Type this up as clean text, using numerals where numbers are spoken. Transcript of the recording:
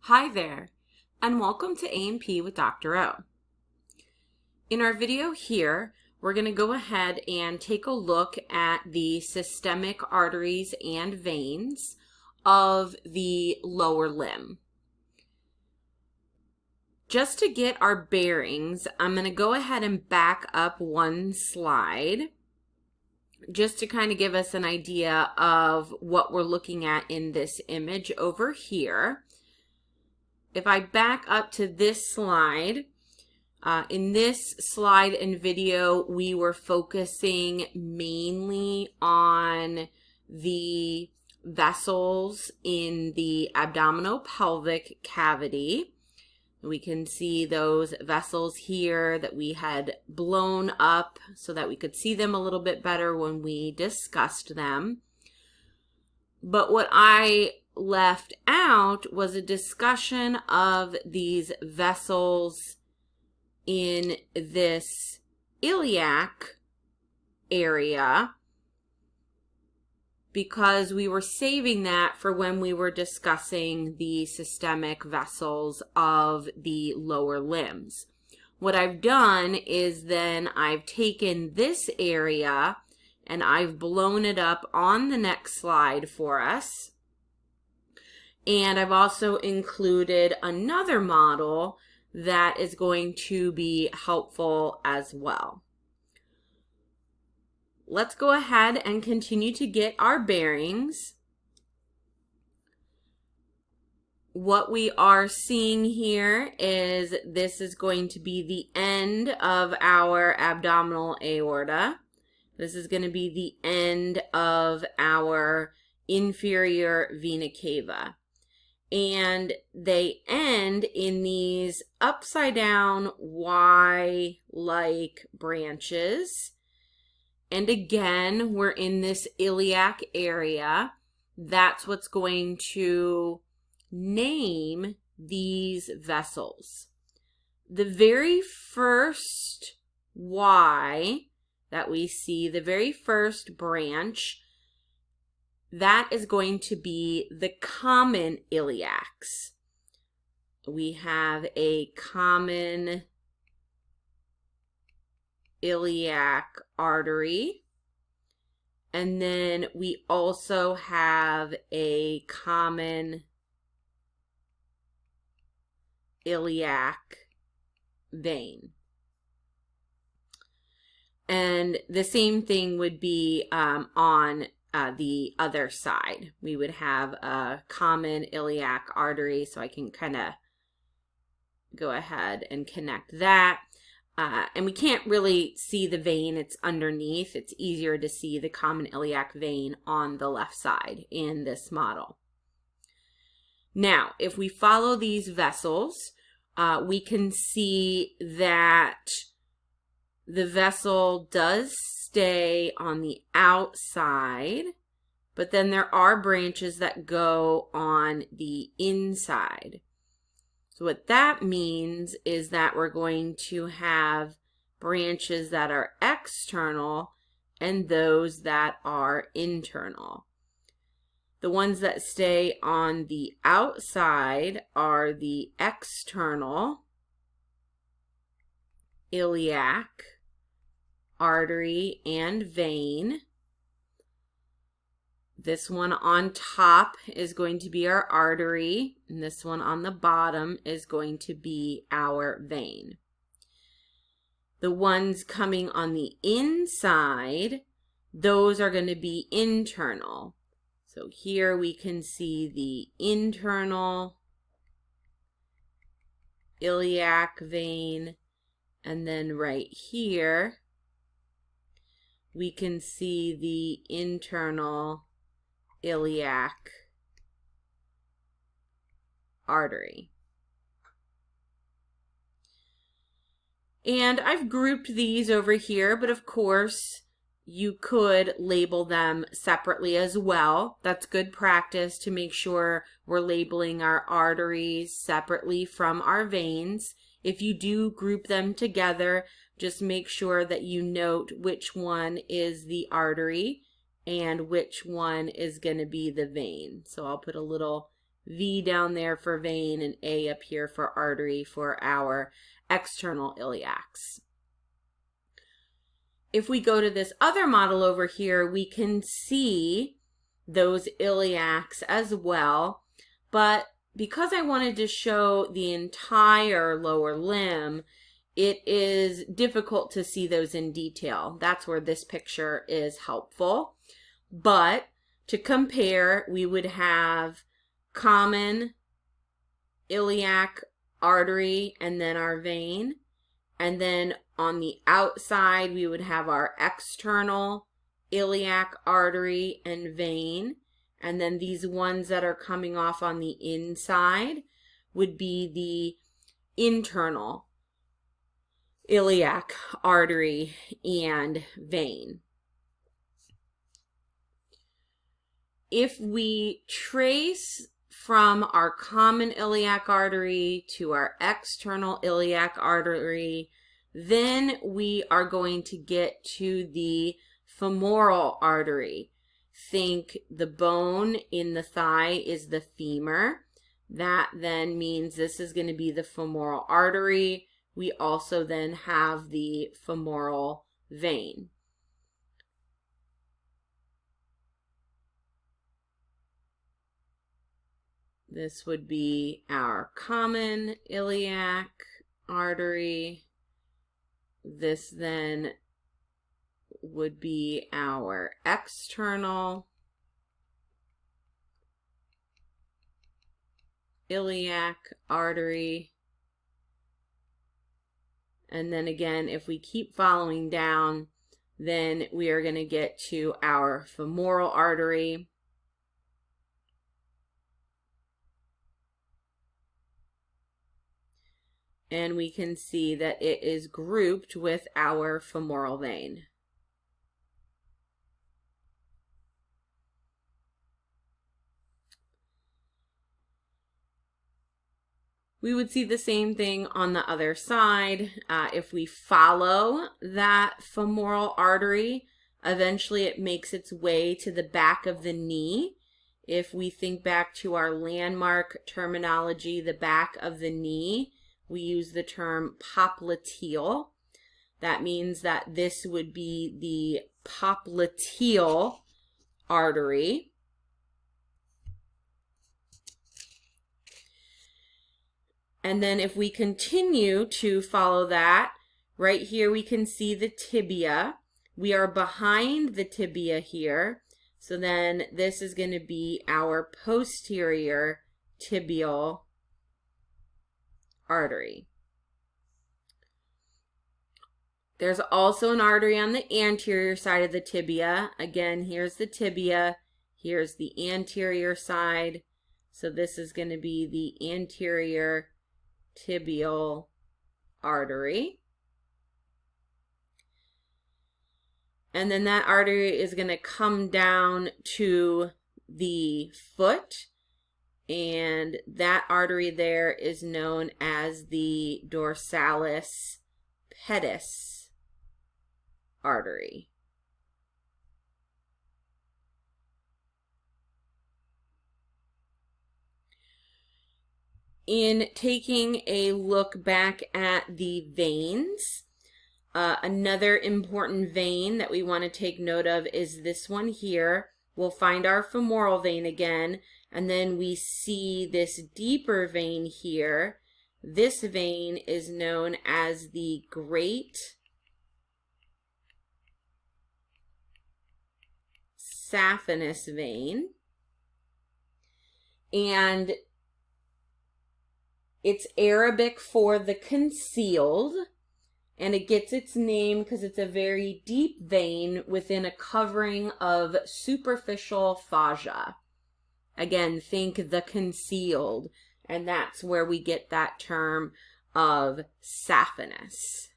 Hi there, and welcome to A&P with Dr. O. In our video here, we're going to go ahead and take a look at the systemic arteries and veins of the lower limb. Just to get our bearings, I'm going to go ahead and back up one slide just to kind of give us an idea of what we're looking at in this image over here. If I back up to this slide, in this slide and video, we were focusing mainly on the vessels in the abdominopelvic cavity. We can see those vessels here that we had blown up so that we could see them a little bit better when we discussed them. But what I left out was a discussion of these vessels in this iliac area because we were saving that for when we were discussing the systemic vessels of the lower limbs. What I've done is then I've taken this area and I've blown it up on the next slide for us. And I've also included another model that is going to be helpful as well. Let's go ahead and continue to get our bearings. What we are seeing here is this is going to be the end of our abdominal aorta. This is going to be the end of our inferior vena cava. And they end in these upside down Y-like branches. And again, we're in this iliac area. That's what's going to name these vessels. The very first Y that we see, the very first branch, that is going to be the common iliacs. We have a common iliac artery, and then we also have a common iliac vein. And the same thing would be on the other side. We would have a common iliac artery, so I can kind of go ahead and connect that. And we can't really see the vein, it's underneath. It's easier to see the common iliac vein on the left side in this model. Now, if we follow these vessels, we can see that the vessel does stay on the outside, but then there are branches that go on the inside. So what that means is that we're going to have branches that are external and those that are internal. The ones that stay on the outside are the external iliac artery and vein. This one on top is going to be our artery, and this one on the bottom is going to be our vein. The ones coming on the inside, those are going to be internal. So here we can see the internal iliac vein, and then right here we can see the internal iliac artery. And I've grouped these over here, but of course you could label them separately as well. That's good practice to make sure we're labeling our arteries separately from our veins. If you do group them together, just make sure that you note which one is the artery and which one is going to be the vein. So I'll put a little V down there for vein, and A up here for artery for our external iliacs. If we go to this other model over here, we can see those iliacs as well, but because I wanted to show the entire lower limb, it is difficult to see those in detail. That's where this picture is helpful. But to compare, we would have common iliac artery and then our vein. And then on the outside, we would have our external iliac artery and vein. And then these ones that are coming off on the inside would be the internal iliac artery and vein. If we trace from our common iliac artery to our external iliac artery, then we are going to get to the femoral artery. Think the bone in the thigh is the femur. That then means this is going to be the femoral artery. We also then have the femoral vein. This would be our common iliac artery. This then would be our external iliac artery. And then again, if we keep following down, then we are going to get to our femoral artery. And we can see that it is grouped with our femoral vein. We would see the same thing on the other side. If we follow that femoral artery, eventually it makes its way to the back of the knee. If we think back to our landmark terminology, the back of the knee, we use the term popliteal. That means that this would be the popliteal artery. And then if we continue to follow that, right here we can see the tibia. We are behind the tibia here. So then this is going to be our posterior tibial artery. There's also an artery on the anterior side of the tibia. Again, here's the tibia. Here's the anterior side. So this is going to be the anterior tibial artery. And then that artery is going to come down to the foot. And that artery there is known as the dorsalis pedis artery. In taking a look back at the veins, another important vein that we want to take note of is this one here. We'll find our femoral vein again, and then we see this deeper vein here. This vein is known as the great saphenous vein, and it's Arabic for the concealed, and it gets its name because it's a very deep vein within a covering of superficial fascia. Again, think the concealed, and that's where we get that term of saphenous.